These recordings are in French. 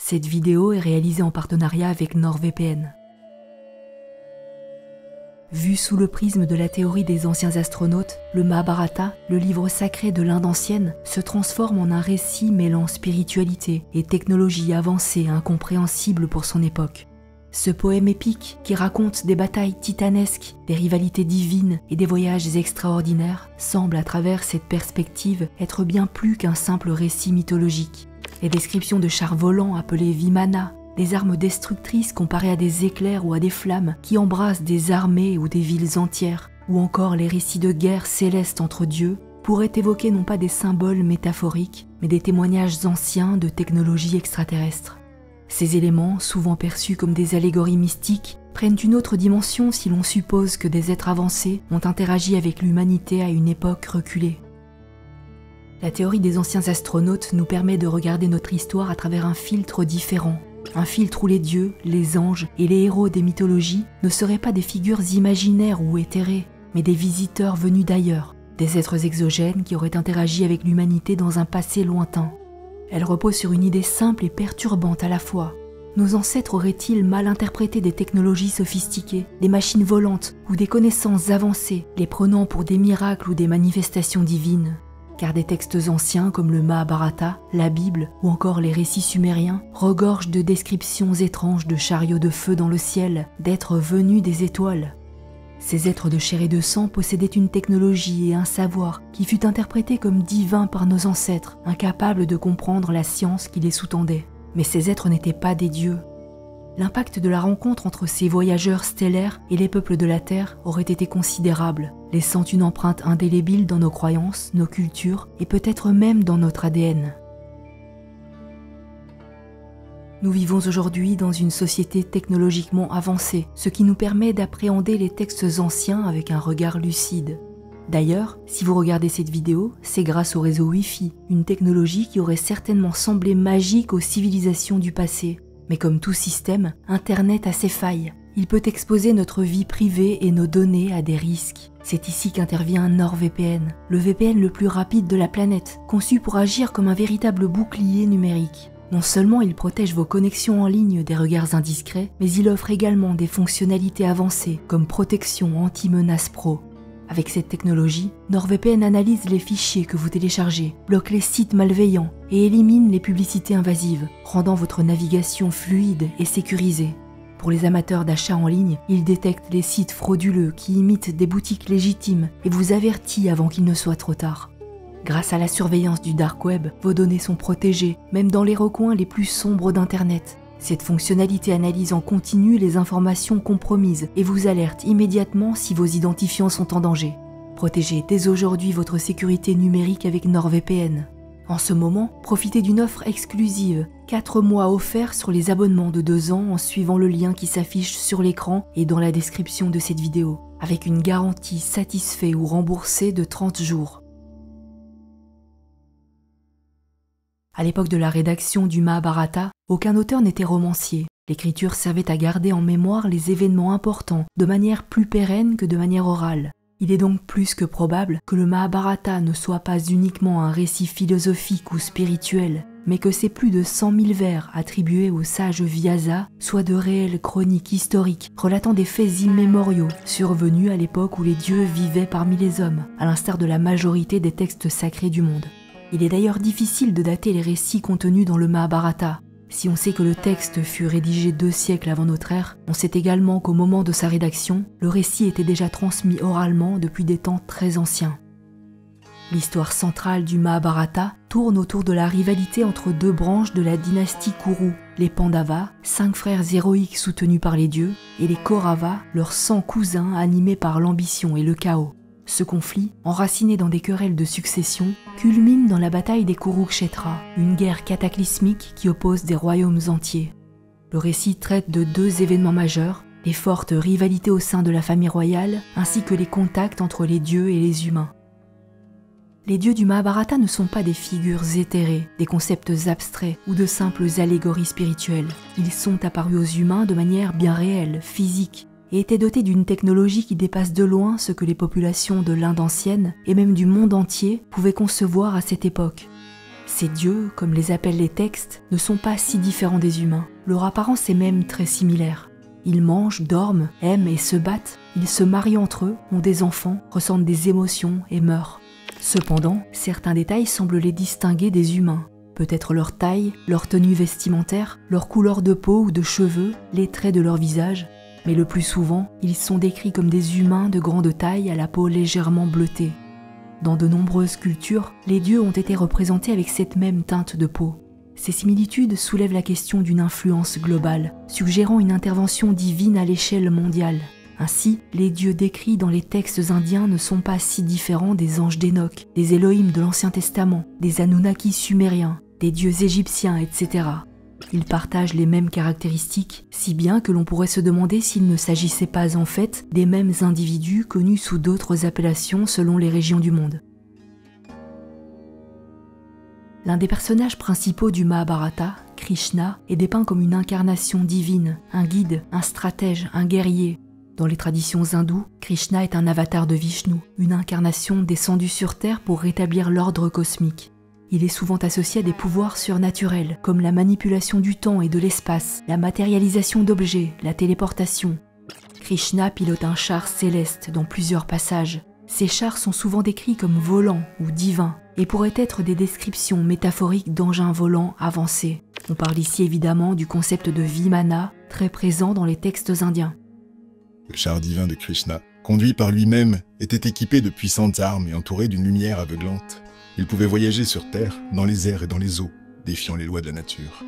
Cette vidéo est réalisée en partenariat avec NordVPN. Vu sous le prisme de la théorie des anciens astronautes, le Mahabharata, le livre sacré de l'Inde ancienne, se transforme en un récit mêlant spiritualité et technologie avancée incompréhensible pour son époque. Ce poème épique, qui raconte des batailles titanesques, des rivalités divines et des voyages extraordinaires, semble à travers cette perspective être bien plus qu'un simple récit mythologique. Les descriptions de chars volants appelés Vimana, des armes destructrices comparées à des éclairs ou à des flammes qui embrassent des armées ou des villes entières, ou encore les récits de guerre célestes entre dieux, pourraient évoquer non pas des symboles métaphoriques, mais des témoignages anciens de technologies extraterrestres. Ces éléments, souvent perçus comme des allégories mystiques, prennent une autre dimension si l'on suppose que des êtres avancés ont interagi avec l'humanité à une époque reculée. La théorie des anciens astronautes nous permet de regarder notre histoire à travers un filtre différent. Un filtre où les dieux, les anges et les héros des mythologies ne seraient pas des figures imaginaires ou éthérées, mais des visiteurs venus d'ailleurs, des êtres exogènes qui auraient interagi avec l'humanité dans un passé lointain. Elle repose sur une idée simple et perturbante à la fois. Nos ancêtres auraient-ils mal interprété des technologies sophistiquées, des machines volantes ou des connaissances avancées, les prenant pour des miracles ou des manifestations divines ? Car des textes anciens comme le Mahabharata, la Bible ou encore les récits sumériens regorgent de descriptions étranges de chariots de feu dans le ciel, d'êtres venus des étoiles. Ces êtres de chair et de sang possédaient une technologie et un savoir qui fut interprété comme divin par nos ancêtres, incapables de comprendre la science qui les sous-tendait. Mais ces êtres n'étaient pas des dieux. L'impact de la rencontre entre ces voyageurs stellaires et les peuples de la Terre aurait été considérable, laissant une empreinte indélébile dans nos croyances, nos cultures et peut-être même dans notre ADN. Nous vivons aujourd'hui dans une société technologiquement avancée, ce qui nous permet d'appréhender les textes anciens avec un regard lucide. D'ailleurs, si vous regardez cette vidéo, c'est grâce au réseau Wi-Fi, une technologie qui aurait certainement semblé magique aux civilisations du passé. Mais comme tout système, Internet a ses failles. Il peut exposer notre vie privée et nos données à des risques. C'est ici qu'intervient NordVPN, le VPN le plus rapide de la planète, conçu pour agir comme un véritable bouclier numérique. Non seulement il protège vos connexions en ligne des regards indiscrets, mais il offre également des fonctionnalités avancées comme protection anti-menace pro. Avec cette technologie, NordVPN analyse les fichiers que vous téléchargez, bloque les sites malveillants et élimine les publicités invasives, rendant votre navigation fluide et sécurisée. Pour les amateurs d'achats en ligne, il détecte les sites frauduleux qui imitent des boutiques légitimes et vous avertit avant qu'il ne soit trop tard. Grâce à la surveillance du dark web, vos données sont protégées, même dans les recoins les plus sombres d'Internet. Cette fonctionnalité analyse en continu les informations compromises et vous alerte immédiatement si vos identifiants sont en danger. Protégez dès aujourd'hui votre sécurité numérique avec NordVPN. En ce moment, profitez d'une offre exclusive, 4 mois offerts sur les abonnements de 2 ans en suivant le lien qui s'affiche sur l'écran et dans la description de cette vidéo, avec une garantie satisfait ou remboursée de 30 jours. À l'époque de la rédaction du Mahabharata, aucun auteur n'était romancier. L'écriture servait à garder en mémoire les événements importants de manière plus pérenne que de manière orale. Il est donc plus que probable que le Mahabharata ne soit pas uniquement un récit philosophique ou spirituel, mais que ces plus de 100 000 vers attribués au sage Vyasa soient de réelles chroniques historiques relatant des faits immémoriaux survenus à l'époque où les dieux vivaient parmi les hommes, à l'instar de la majorité des textes sacrés du monde. Il est d'ailleurs difficile de dater les récits contenus dans le Mahabharata. Si on sait que le texte fut rédigé 2 siècles avant notre ère, on sait également qu'au moment de sa rédaction, le récit était déjà transmis oralement depuis des temps très anciens. L'histoire centrale du Mahabharata tourne autour de la rivalité entre 2 branches de la dynastie Kuru, les Pandavas, 5 frères héroïques soutenus par les dieux, et les Kauravas, leurs 100 cousins animés par l'ambition et le chaos. Ce conflit, enraciné dans des querelles de succession, culmine dans la bataille des Kurukshetra, une guerre cataclysmique qui oppose des royaumes entiers. Le récit traite de 2 événements majeurs, les fortes rivalités au sein de la famille royale, ainsi que les contacts entre les dieux et les humains. Les dieux du Mahabharata ne sont pas des figures éthérées, des concepts abstraits ou de simples allégories spirituelles. Ils sont apparus aux humains de manière bien réelle, physique, et étaient dotés d'une technologie qui dépasse de loin ce que les populations de l'Inde ancienne et même du monde entier pouvaient concevoir à cette époque. Ces dieux, comme les appellent les textes, ne sont pas si différents des humains. Leur apparence est même très similaire. Ils mangent, dorment, aiment et se battent. Ils se marient entre eux, ont des enfants, ressentent des émotions et meurent. Cependant, certains détails semblent les distinguer des humains. Peut-être leur taille, leur tenue vestimentaire, leur couleur de peau ou de cheveux, les traits de leur visage. Mais le plus souvent, ils sont décrits comme des humains de grande taille à la peau légèrement bleutée. Dans de nombreuses cultures, les dieux ont été représentés avec cette même teinte de peau. Ces similitudes soulèvent la question d'une influence globale, suggérant une intervention divine à l'échelle mondiale. Ainsi, les dieux décrits dans les textes indiens ne sont pas si différents des anges d'Enoch, des Elohim de l'Ancien Testament, des Anunnaki sumériens, des dieux égyptiens, etc. Ils partagent les mêmes caractéristiques, si bien que l'on pourrait se demander s'il ne s'agissait pas en fait des mêmes individus connus sous d'autres appellations selon les régions du monde. L'un des personnages principaux du Mahabharata, Krishna, est dépeint comme une incarnation divine, un guide, un stratège, un guerrier. Dans les traditions hindoues, Krishna est un avatar de Vishnu, une incarnation descendue sur Terre pour rétablir l'ordre cosmique. Il est souvent associé à des pouvoirs surnaturels, comme la manipulation du temps et de l'espace, la matérialisation d'objets, la téléportation. Krishna pilote un char céleste dans plusieurs passages. Ces chars sont souvent décrits comme volants ou divins, et pourraient être des descriptions métaphoriques d'engins volants avancés. On parle ici évidemment du concept de Vimana, très présent dans les textes indiens. Le char divin de Krishna, conduit par lui-même, était équipé de puissantes armes et entouré d'une lumière aveuglante. Il pouvait voyager sur terre, dans les airs et dans les eaux, défiant les lois de la nature.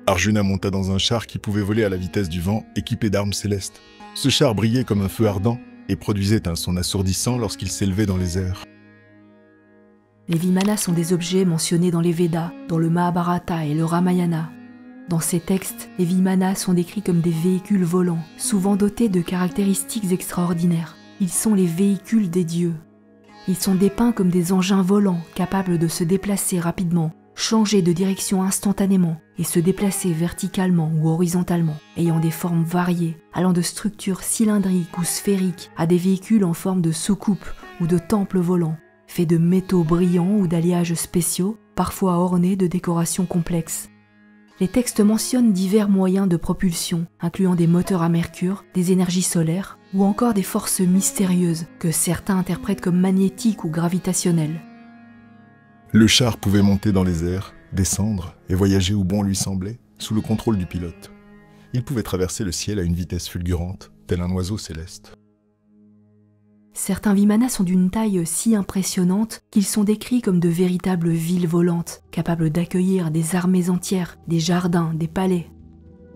Arjuna monta dans un char qui pouvait voler à la vitesse du vent, équipé d'armes célestes. Ce char brillait comme un feu ardent et produisait un son assourdissant lorsqu'il s'élevait dans les airs. Les Vimanas sont des objets mentionnés dans les Védas, dans le Mahabharata et le Ramayana. Dans ces textes, les Vimanas sont décrits comme des véhicules volants, souvent dotés de caractéristiques extraordinaires. Ils sont les véhicules des dieux. Ils sont dépeints comme des engins volants capables de se déplacer rapidement, changer de direction instantanément et se déplacer verticalement ou horizontalement, ayant des formes variées, allant de structures cylindriques ou sphériques à des véhicules en forme de soucoupe ou de temples volants, faits de métaux brillants ou d'alliages spéciaux, parfois ornés de décorations complexes. Les textes mentionnent divers moyens de propulsion, incluant des moteurs à mercure, des énergies solaires ou encore des forces mystérieuses que certains interprètent comme magnétiques ou gravitationnelles. Le char pouvait monter dans les airs, descendre et voyager où bon lui semblait, sous le contrôle du pilote. Il pouvait traverser le ciel à une vitesse fulgurante, tel un oiseau céleste. Certains Vimanas sont d'une taille si impressionnante qu'ils sont décrits comme de véritables villes volantes, capables d'accueillir des armées entières, des jardins, des palais.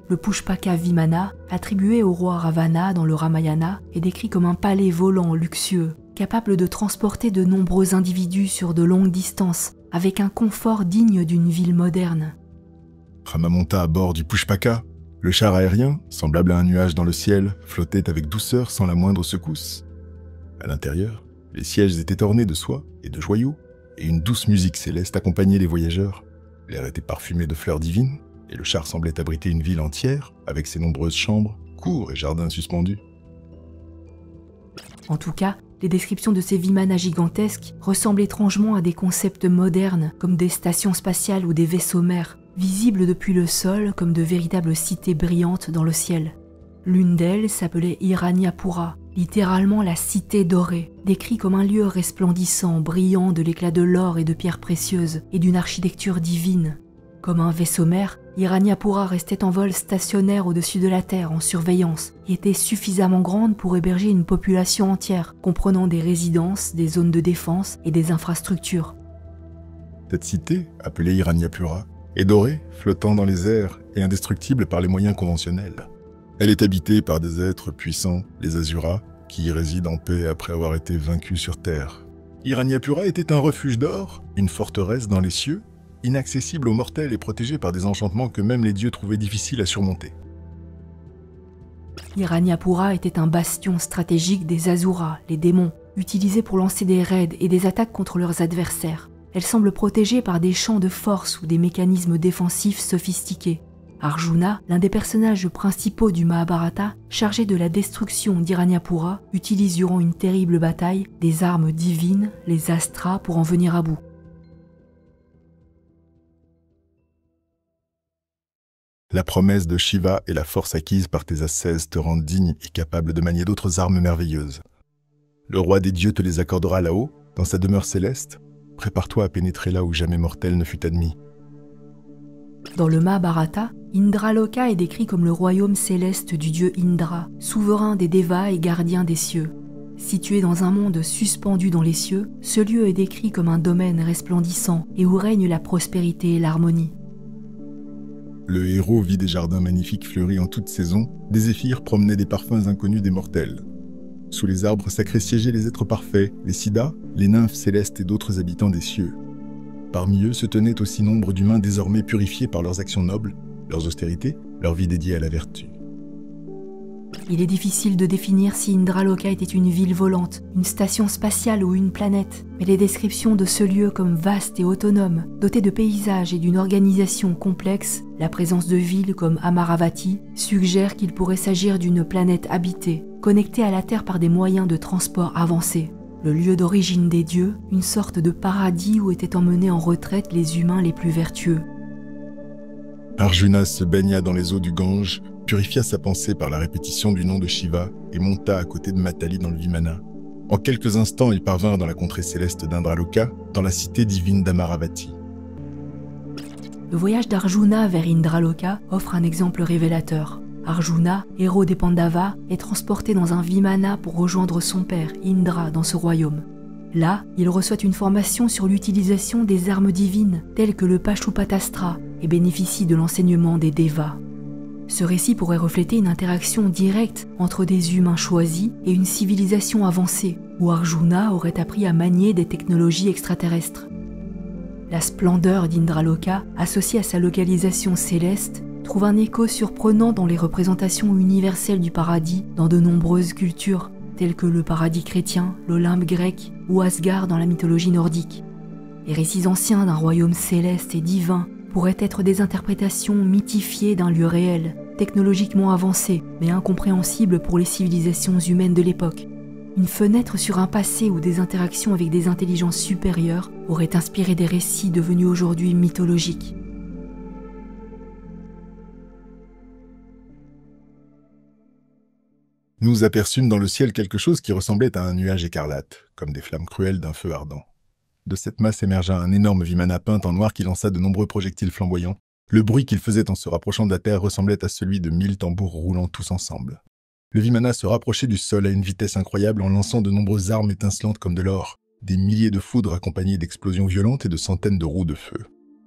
Le Pushpaka Vimana, attribué au roi Ravana dans le Ramayana, est décrit comme un palais volant luxueux, capable de transporter de nombreux individus sur de longues distances, avec un confort digne d'une ville moderne. Rama monta à bord du Pushpaka. Le char aérien, semblable à un nuage dans le ciel, flottait avec douceur sans la moindre secousse. À l'intérieur, les sièges étaient ornés de soie et de joyaux, et une douce musique céleste accompagnait les voyageurs. L'air était parfumé de fleurs divines, et le char semblait abriter une ville entière, avec ses nombreuses chambres, cours et jardins suspendus. En tout cas, les descriptions de ces Vimanas gigantesques ressemblent étrangement à des concepts modernes, comme des stations spatiales ou des vaisseaux mers, visibles depuis le sol comme de véritables cités brillantes dans le ciel. L'une d'elles s'appelait Hiranyapura, littéralement la cité dorée, décrit comme un lieu resplendissant, brillant de l'éclat de l'or et de pierres précieuses, et d'une architecture divine. Comme un vaisseau-mère, Hiranyapura restait en vol stationnaire au-dessus de la Terre en surveillance, et était suffisamment grande pour héberger une population entière, comprenant des résidences, des zones de défense et des infrastructures. Cette cité, appelée Hiranyapura, est dorée, flottant dans les airs et indestructible par les moyens conventionnels. Elle est habitée par des êtres puissants, les Asuras, qui y résident en paix après avoir été vaincus sur Terre. Hiranyapura était un refuge d'or, une forteresse dans les cieux, inaccessible aux mortels et protégée par des enchantements que même les dieux trouvaient difficiles à surmonter. Hiranyapura était un bastion stratégique des Asuras, les démons, utilisé pour lancer des raids et des attaques contre leurs adversaires. Elle semble protégée par des champs de force ou des mécanismes défensifs sophistiqués. Arjuna, l'un des personnages principaux du Mahabharata, chargé de la destruction d'Hiranyapura, utilise durant une terrible bataille des armes divines, les astras, pour en venir à bout. La promesse de Shiva et la force acquise par tes ascèses te rendent digne et capable de manier d'autres armes merveilleuses. Le roi des dieux te les accordera là-haut, dans sa demeure céleste. Prépare-toi à pénétrer là où jamais mortel ne fut admis. Dans le Mahabharata, Indraloka est décrit comme le royaume céleste du dieu Indra, souverain des Devas et gardien des cieux. Situé dans un monde suspendu dans les cieux, ce lieu est décrit comme un domaine resplendissant et où règne la prospérité et l'harmonie. Le héros vit des jardins magnifiques fleuris en toute saison, des zéphyrs promenaient des parfums inconnus des mortels. Sous les arbres sacrés siégeaient les êtres parfaits, les siddhas, les nymphes célestes et d'autres habitants des cieux. Parmi eux se tenaient aussi nombre d'humains désormais purifiés par leurs actions nobles, leurs austérités, leur vie dédiée à la vertu. Il est difficile de définir si Indraloka était une ville volante, une station spatiale ou une planète, mais les descriptions de ce lieu comme vaste et autonome, doté de paysages et d'une organisation complexe, la présence de villes comme Amaravati, suggèrent qu'il pourrait s'agir d'une planète habitée, connectée à la Terre par des moyens de transport avancés. Le lieu d'origine des dieux, une sorte de paradis où étaient emmenés en retraite les humains les plus vertueux. Arjuna se baigna dans les eaux du Gange, purifia sa pensée par la répétition du nom de Shiva et monta à côté de Matali dans le Vimana. En quelques instants, ils parvinrent dans la contrée céleste d'Indraloka, dans la cité divine d'Amaravati. Le voyage d'Arjuna vers Indraloka offre un exemple révélateur. Arjuna, héros des Pandavas, est transporté dans un Vimana pour rejoindre son père, Indra, dans ce royaume. Là, il reçoit une formation sur l'utilisation des armes divines, telles que le Pashupatastra, et bénéficie de l'enseignement des Devas. Ce récit pourrait refléter une interaction directe entre des humains choisis et une civilisation avancée, où Arjuna aurait appris à manier des technologies extraterrestres. La splendeur d'Indraloka, associée à sa localisation céleste, trouve un écho surprenant dans les représentations universelles du paradis dans de nombreuses cultures, telles que le paradis chrétien, l'Olympe grec ou Asgard dans la mythologie nordique. Les récits anciens d'un royaume céleste et divin pourraient être des interprétations mythifiées d'un lieu réel, technologiquement avancé, mais incompréhensible pour les civilisations humaines de l'époque. Une fenêtre sur un passé où des interactions avec des intelligences supérieures auraient inspiré des récits devenus aujourd'hui mythologiques. Nous aperçûmes dans le ciel quelque chose qui ressemblait à un nuage écarlate, comme des flammes cruelles d'un feu ardent. De cette masse émergea un énorme Vimana peint en noir qui lança de nombreux projectiles flamboyants. Le bruit qu'il faisait en se rapprochant de la terre ressemblait à celui de 1000 tambours roulant tous ensemble. Le Vimana se rapprochait du sol à une vitesse incroyable en lançant de nombreuses armes étincelantes comme de l'or, des milliers de foudres accompagnées d'explosions violentes et de centaines de roues de feu.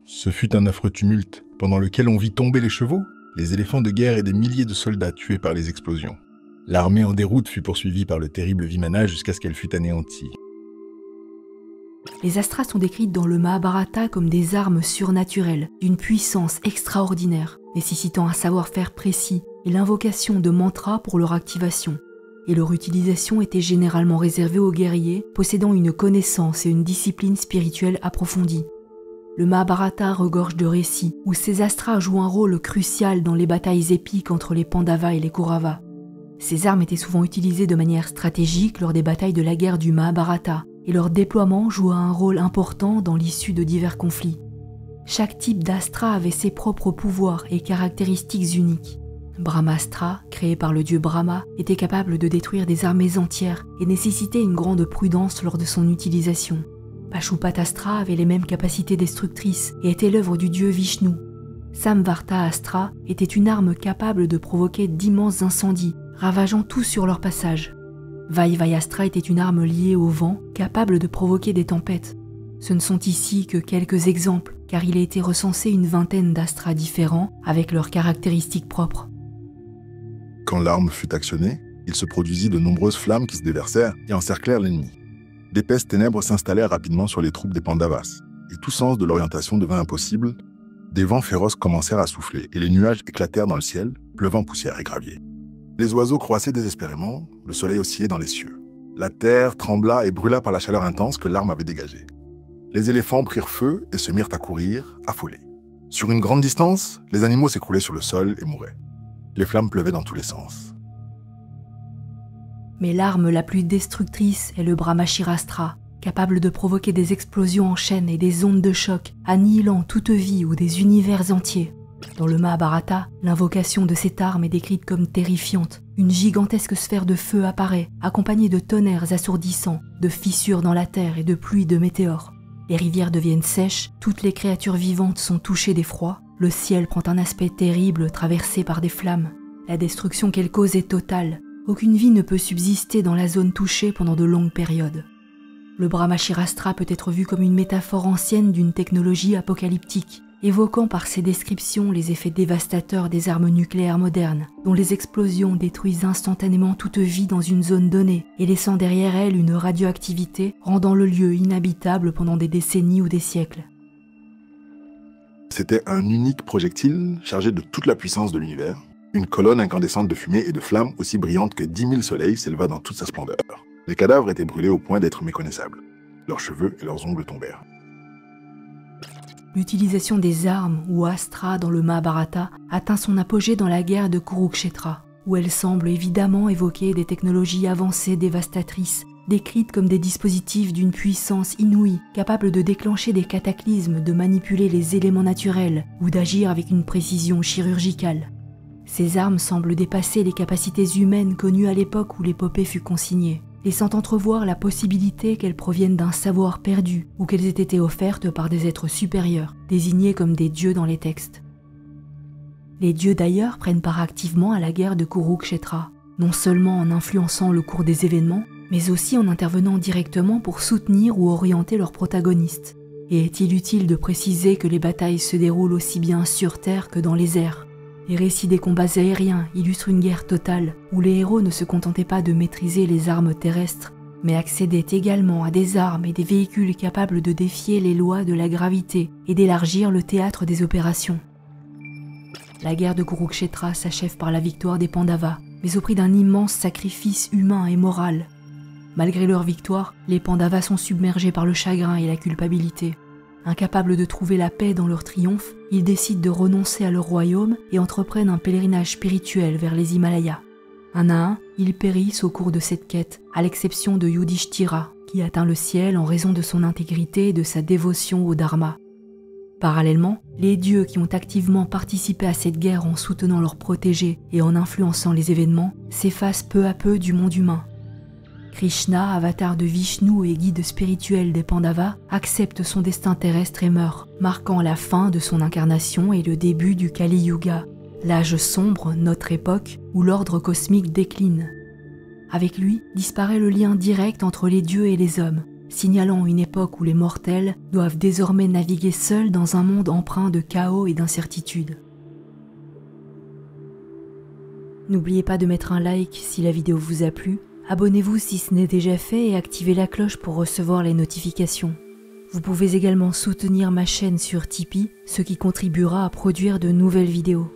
Ce fut un affreux tumulte, pendant lequel on vit tomber les chevaux, les éléphants de guerre et des milliers de soldats tués par les explosions. L'armée en déroute fut poursuivie par le terrible Vimana jusqu'à ce qu'elle fût anéantie. Les astras sont décrites dans le Mahabharata comme des armes surnaturelles, d'une puissance extraordinaire, nécessitant un savoir-faire précis et l'invocation de mantras pour leur activation. Et leur utilisation était généralement réservée aux guerriers possédant une connaissance et une discipline spirituelle approfondie. Le Mahabharata regorge de récits où ces astras jouent un rôle crucial dans les batailles épiques entre les Pandavas et les Kauravas. Ces armes étaient souvent utilisées de manière stratégique lors des batailles de la guerre du Mahabharata, et leur déploiement joua un rôle important dans l'issue de divers conflits. Chaque type d'astra avait ses propres pouvoirs et caractéristiques uniques. Brahmastra, créé par le dieu Brahma, était capable de détruire des armées entières et nécessitait une grande prudence lors de son utilisation. Pashupatastra avait les mêmes capacités destructrices et était l'œuvre du dieu Vishnu. Samvarta Astra était une arme capable de provoquer d'immenses incendies, ravageant tout sur leur passage. Vaivayastra était une arme liée au vent, capable de provoquer des tempêtes. Ce ne sont ici que quelques exemples, car il a été recensé une vingtaine d'astras différents avec leurs caractéristiques propres. Quand l'arme fut actionnée, il se produisit de nombreuses flammes qui se déversèrent et encerclèrent l'ennemi. D'épaisses ténèbres s'installèrent rapidement sur les troupes des Pandavas, et tout sens de l'orientation devint impossible. Des vents féroces commencèrent à souffler, et les nuages éclatèrent dans le ciel, pleuvant poussière et gravier. Les oiseaux croissaient désespérément, le soleil oscillait dans les cieux. La terre trembla et brûla par la chaleur intense que l'arme avait dégagée. Les éléphants prirent feu et se mirent à courir, affolés. Sur une grande distance, les animaux s'écroulaient sur le sol et mouraient. Les flammes pleuvaient dans tous les sens. Mais l'arme la plus destructrice est le Brahmashirastra, capable de provoquer des explosions en chaîne et des ondes de choc, annihilant toute vie ou des univers entiers. Dans le Mahabharata, l'invocation de cette arme est décrite comme terrifiante. Une gigantesque sphère de feu apparaît, accompagnée de tonnerres assourdissants, de fissures dans la terre et de pluies de météores. Les rivières deviennent sèches, toutes les créatures vivantes sont touchées d'effroi, le ciel prend un aspect terrible traversé par des flammes. La destruction qu'elle cause est totale. Aucune vie ne peut subsister dans la zone touchée pendant de longues périodes. Le Brahmashirastra peut être vu comme une métaphore ancienne d'une technologie apocalyptique, évoquant par ses descriptions les effets dévastateurs des armes nucléaires modernes, dont les explosions détruisent instantanément toute vie dans une zone donnée et laissant derrière elles une radioactivité rendant le lieu inhabitable pendant des décennies ou des siècles. C'était un unique projectile chargé de toute la puissance de l'univers. Une colonne incandescente de fumée et de flammes aussi brillante que 10 000 soleils s'éleva dans toute sa splendeur. Les cadavres étaient brûlés au point d'être méconnaissables. Leurs cheveux et leurs ongles tombèrent. L'utilisation des armes ou astras dans le Mahabharata atteint son apogée dans la guerre de Kurukshetra, où elle semble évidemment évoquer des technologies avancées dévastatrices, décrites comme des dispositifs d'une puissance inouïe, capables de déclencher des cataclysmes, de manipuler les éléments naturels ou d'agir avec une précision chirurgicale. Ces armes semblent dépasser les capacités humaines connues à l'époque où l'épopée fut consignée, laissant entrevoir la possibilité qu'elles proviennent d'un savoir perdu ou qu'elles aient été offertes par des êtres supérieurs, désignés comme des dieux dans les textes. Les dieux d'ailleurs prennent part activement à la guerre de Kurukshetra, non seulement en influençant le cours des événements, mais aussi en intervenant directement pour soutenir ou orienter leurs protagonistes. Et est-il utile de préciser que les batailles se déroulent aussi bien sur terre que dans les airs ? Les récits des combats aériens illustrent une guerre totale où les héros ne se contentaient pas de maîtriser les armes terrestres, mais accédaient également à des armes et des véhicules capables de défier les lois de la gravité et d'élargir le théâtre des opérations. La guerre de Kurukshetra s'achève par la victoire des Pandavas, mais au prix d'un immense sacrifice humain et moral. Malgré leur victoire, les Pandavas sont submergés par le chagrin et la culpabilité. Incapables de trouver la paix dans leur triomphe, ils décident de renoncer à leur royaume et entreprennent un pèlerinage spirituel vers les Himalayas. Un à un, ils périssent au cours de cette quête, à l'exception de Yudhishthira, qui atteint le ciel en raison de son intégrité et de sa dévotion au Dharma. Parallèlement, les dieux qui ont activement participé à cette guerre en soutenant leurs protégés et en influençant les événements s'effacent peu à peu du monde humain. Krishna, avatar de Vishnu et guide spirituel des Pandavas, accepte son destin terrestre et meurt, marquant la fin de son incarnation et le début du Kali Yuga, l'âge sombre, notre époque, où l'ordre cosmique décline. Avec lui, disparaît le lien direct entre les dieux et les hommes, signalant une époque où les mortels doivent désormais naviguer seuls dans un monde empreint de chaos et d'incertitude. N'oubliez pas de mettre un like si la vidéo vous a plu. Abonnez-vous si ce n'est déjà fait et activez la cloche pour recevoir les notifications. Vous pouvez également soutenir ma chaîne sur Tipeee, ce qui contribuera à produire de nouvelles vidéos.